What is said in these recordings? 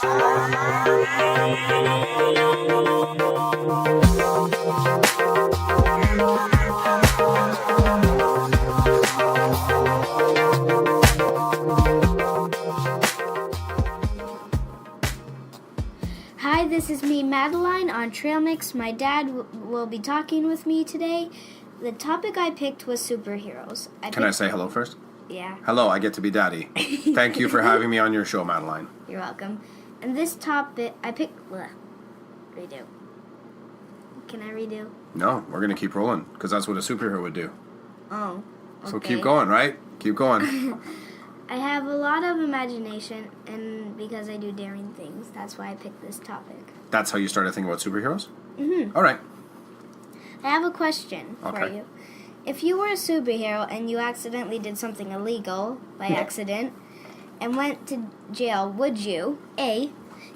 Hi, this is me, Madeline, on Trail Mix. My dad will be talking with me today. The topic I picked was superheroes. Can I say hello first? Yeah. Hello, I get to be daddy. Thank you for having me on your show, Madeline. You're welcome. And this topic, I picked... redo. Can I redo? No, we're going to keep rolling, because that's what a superhero would do. Oh, okay. So keep going, right? Keep going. I have a lot of imagination, and because I do daring things, that's why I picked this topic. That's how you started thinking about superheroes? Mm-hmm. All right. I have a question for you. If you were a superhero and you accidentally did something illegal by accident and went to jail, would you, A,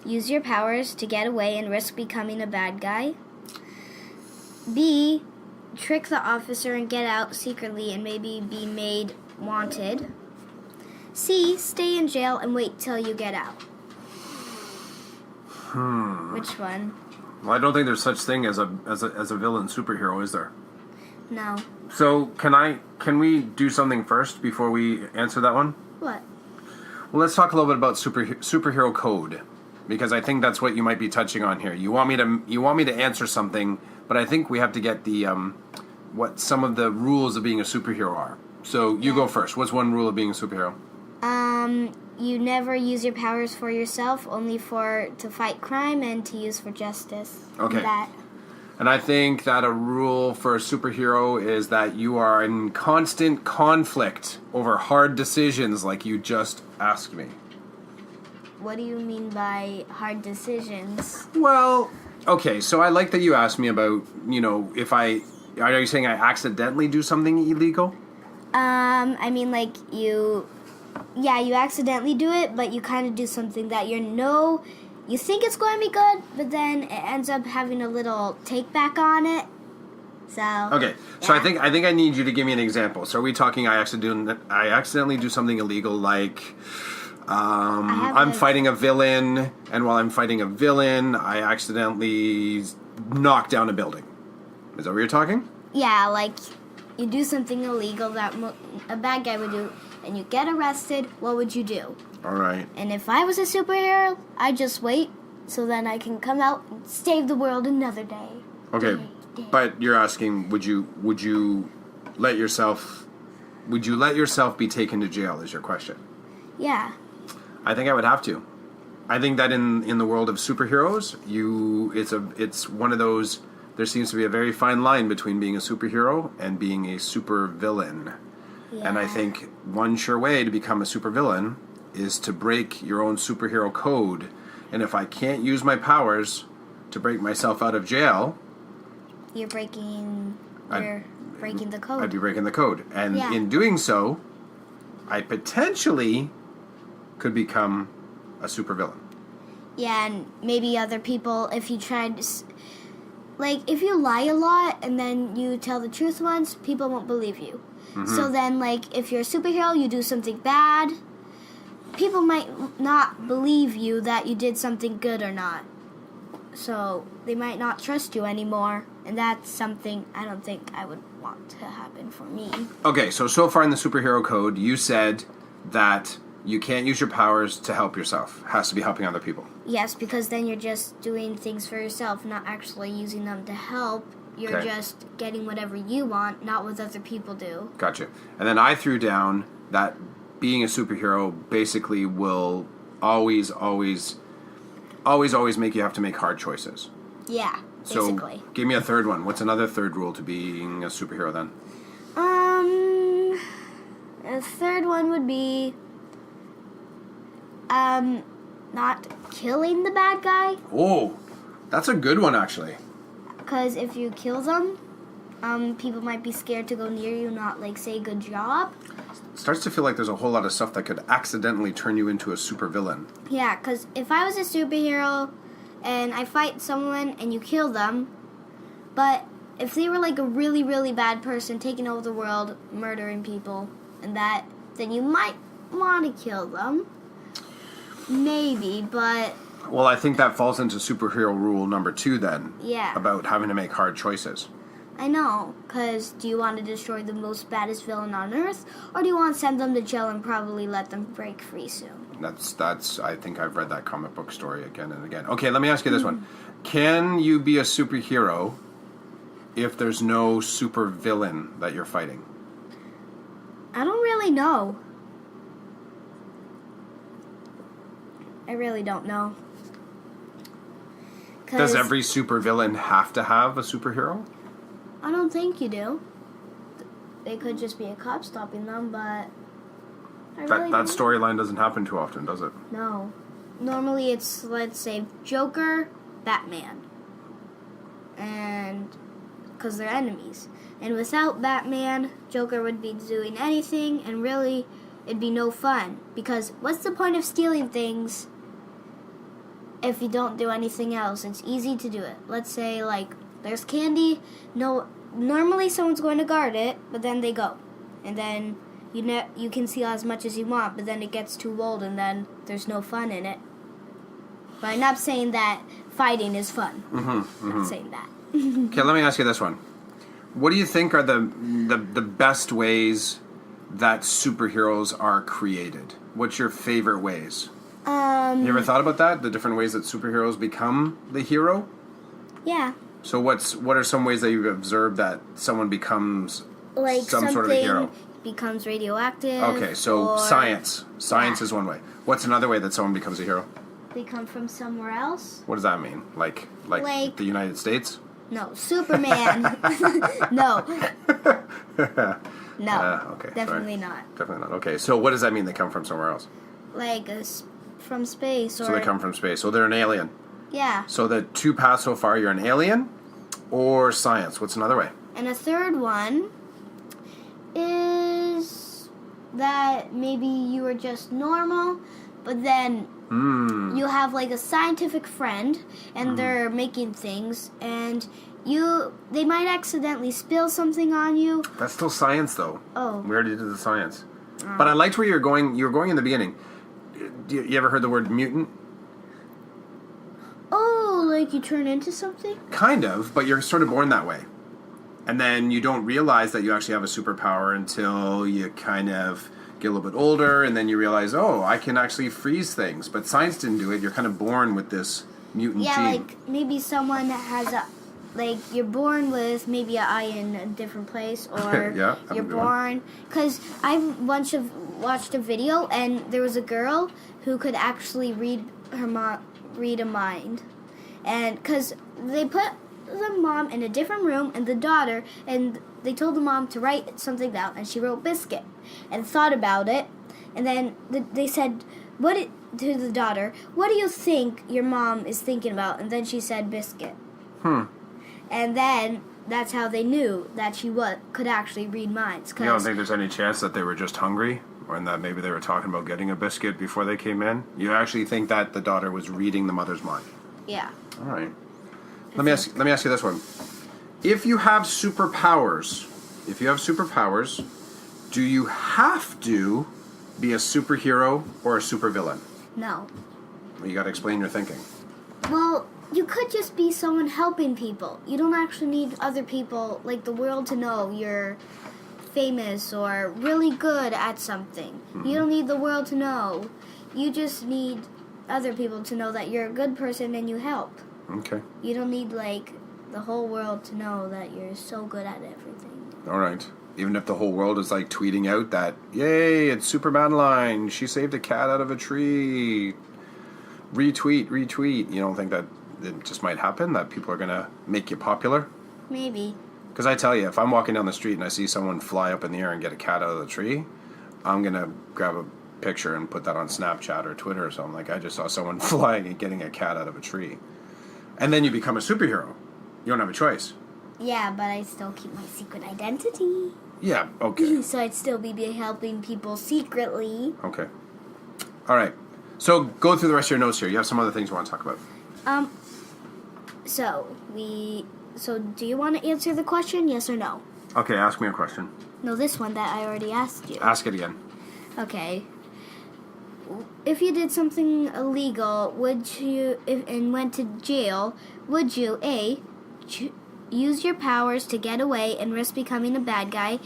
use your powers to get away and risk becoming a bad guy? B, trick the officer and get out secretly and maybe be made wanted? C, stay in jail and wait till you get out? Which one? Well, I don't think there's such thing as a villain superhero, is there? No. So can we do something first before we answer that one? What? Well, let's talk a little bit about superhero code, because I think that's what you might be touching on here. You want me to answer something, but I think we have to get the what some of the rules of being a superhero are. So you go first. What's one rule of being a superhero? You never use your powers for yourself, only to fight crime and to use for justice. Okay. And I think that a rule for a superhero is that you are in constant conflict over hard decisions like you just asked me. What do you mean by hard decisions? Well, okay, so I like that you asked me about, are you saying I accidentally do something illegal? I mean, like, you accidentally do it, but you kind of do something that you think it's going to be good, but then it ends up having a little take back on it. So okay, so I think I need you to give me an example. So are we talking I accidentally do something illegal, like I'm fighting a villain, and while I'm fighting a villain, I accidentally knock down a building. Is that what you're talking? Yeah, like you do something illegal that a bad guy would do, and you get arrested. What would you do? All right. And if I was a superhero, I'd just wait so then I can come out and save the world another day. Okay, but you're asking, would you let yourself be taken to jail? Is your question? Yeah. I think I would have to. I think that in the world of superheroes, it's one of those. There seems to be a very fine line between being a superhero and being a supervillain. Yeah. And I think one sure way to become a supervillain is to break your own superhero code. And if I can't use my powers to break myself out of jail, you're breaking the code. I'd be breaking the code. And in doing so, I potentially could become a supervillain. Yeah, and maybe other people, if you tried to... Like, if you lie a lot and then you tell the truth once, people won't believe you. Mm-hmm. So then, like, if you're a superhero, you do something bad, people might not believe you that you did something good or not. So they might not trust you anymore. And that's something I don't think I would want to happen for me. Okay, so far in the superhero code, you said that you can't use your powers to help yourself. It has to be helping other people. Yes, because then you're just doing things for yourself, not actually using them to help. You're just getting whatever you want, not what other people do. Gotcha. And then I threw down that being a superhero basically will always make you have to make hard choices. Yeah, basically. So give me a third one. What's another third rule to being a superhero then? A third one would be not killing the bad guy. Oh, that's a good one, actually. Because if you kill them, people might be scared to go near you, not, like, say good job. It starts to feel like there's a whole lot of stuff that could accidentally turn you into a supervillain. Yeah, because if I was a superhero and I fight someone and you kill them, but if they were, like, a really, really bad person taking over the world, murdering people, and that, then you might want to kill them. Maybe, but Well, I think that falls into superhero rule number 2 then. Yeah. About having to make hard choices. I know, because do you want to destroy the most baddest villain on Earth, or do you want to send them to jail and probably let them break free soon? That's. I think I've read that comic book story again and again. Okay, let me ask you this one. Can you be a superhero if there's no super villain that you're fighting? I don't really know. I really don't know. Does every super villain have to have a superhero? I don't think you do. They could just be a cop stopping them, but That storyline doesn't happen too often, does it? No. Normally it's, let's say, Joker, Batman. And because they're enemies. And without Batman, Joker would be doing anything, and really, it'd be no fun. Because what's the point of stealing things if you don't do anything else? It's easy to do it. Let's say, like, there's candy. No, normally someone's going to guard it, but then they go. And then you can steal as much as you want, but then it gets too old, and then there's no fun in it. But I'm not saying that fighting is fun. I'm not saying that. Okay, let me ask you this one. What do you think are the best ways that superheroes are created? What's your favorite ways? You ever thought about that? The different ways that superheroes become the hero? Yeah. So what are some ways that you've observed that someone becomes Like some sort of a hero? Becomes radioactive. Okay, so or science. Science Yeah. is one way. What's another way that someone becomes a hero? They come from somewhere else. What does that mean? Like the United States? No, Superman. No. No. Okay. Definitely sorry. not. Definitely not. Okay, so what does that mean? They come from somewhere else. Like from space, or So they come from space. So they're an alien. yeah. So the 2 paths so far, you're an alien or science. What's another way? And a third one is that maybe you are just normal, but then you have like a scientific friend, and they're making things, and they might accidentally spill something on you. That's still science, though. Oh. We already did the science. But I liked where you're going. You were going in the beginning. You ever heard the word mutant? Oh, like you turn into something? Kind of, but you're sort of born that way. And then you don't realize that you actually have a superpower until you kind of get a little bit older, and then you realize, oh, I can actually freeze things. But science didn't do it. You're kind of born with this mutant Yeah, gene. like maybe someone has like you're born with maybe an eye in a different place, or Yeah, that'd you're be one. born, because I watched a video, and there was a girl who could actually read a mind, and because they put the mom in a different room and the daughter, and they told the mom to write something down, and she wrote biscuit and thought about it, and then they said to the daughter, what do you think your mom is thinking about? And then she said biscuit. And then that's how they knew that she could actually read minds. You don't think there's any chance that they were just hungry, or that maybe they were talking about getting a biscuit before they came in? You actually think that the daughter was reading the mother's mind? Yeah. All right. Let me ask you this one. If you have superpowers, do you have to be a superhero or a supervillain? No. Well, you got to explain your thinking. Well, you could just be someone helping people. You don't actually need other people, like the world, to know you're famous or really good at something. You don't need the world to know. You just need other people to know that you're a good person and you help. Okay. You don't need, like, the whole world to know that you're so good at everything. All right. Even if the whole world is like tweeting out that, yay, it's Superman line, she saved a cat out of a tree, retweet. You don't think that it just might happen, that people are going to make you popular? Maybe. Because I tell you, if I'm walking down the street and I see someone fly up in the air and get a cat out of the tree, I'm going to grab a picture and put that on Snapchat or Twitter or something. Like, I just saw someone flying and getting a cat out of a tree. And then you become a superhero. You don't have a choice. Yeah, but I still keep my secret identity. Yeah, okay. So I'd still be helping people secretly. Okay. All right. So go through the rest of your notes here. You have some other things you want to talk about. So do you want to answer the question, yes or no? Okay, ask me a question. No, this one that I already asked you. Ask it again. Okay. if you did something illegal, and went to jail, would you A, use your powers to get away and risk becoming a bad guy?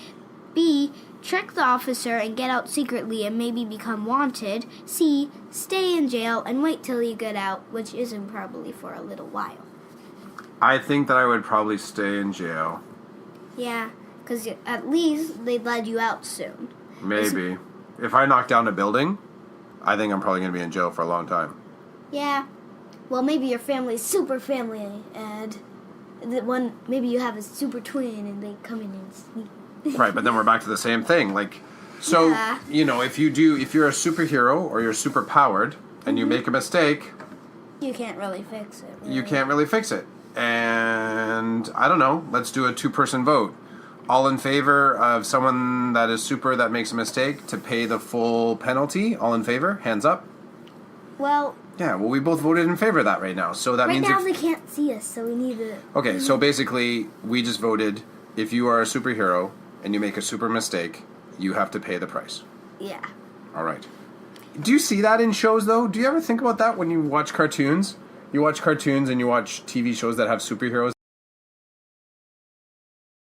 B, trick the officer and get out secretly and maybe become wanted? C, stay in jail and wait till you get out, which isn't probably for a little while. I think that I would probably stay in jail. Yeah, because at least they'd let you out soon. Maybe. If I knock down a building, I think I'm probably going to be in jail for a long time. Yeah. Well, maybe your family's super family, and maybe you have a super twin, and they come in and sneak. Right, but then we're back to the same thing. Like, so, Yeah. you know, if you're a superhero or you're super powered and you make a mistake, You can't really fix it. Really. you can't really fix it. And I don't know, let's do a 2-person vote. All in favor of someone that is super that makes a mistake to pay the full penalty? All in favor? Hands up. Well, Yeah, well, we both voted in favor of that right now. So that right means now they can't see us, so we need to... Okay, so basically, we just voted if you are a superhero and you make a super mistake, you have to pay the price. Yeah. All right. Do you see that in shows, though? Do you ever think about that when you watch cartoons? You watch cartoons and you watch TV shows that have superheroes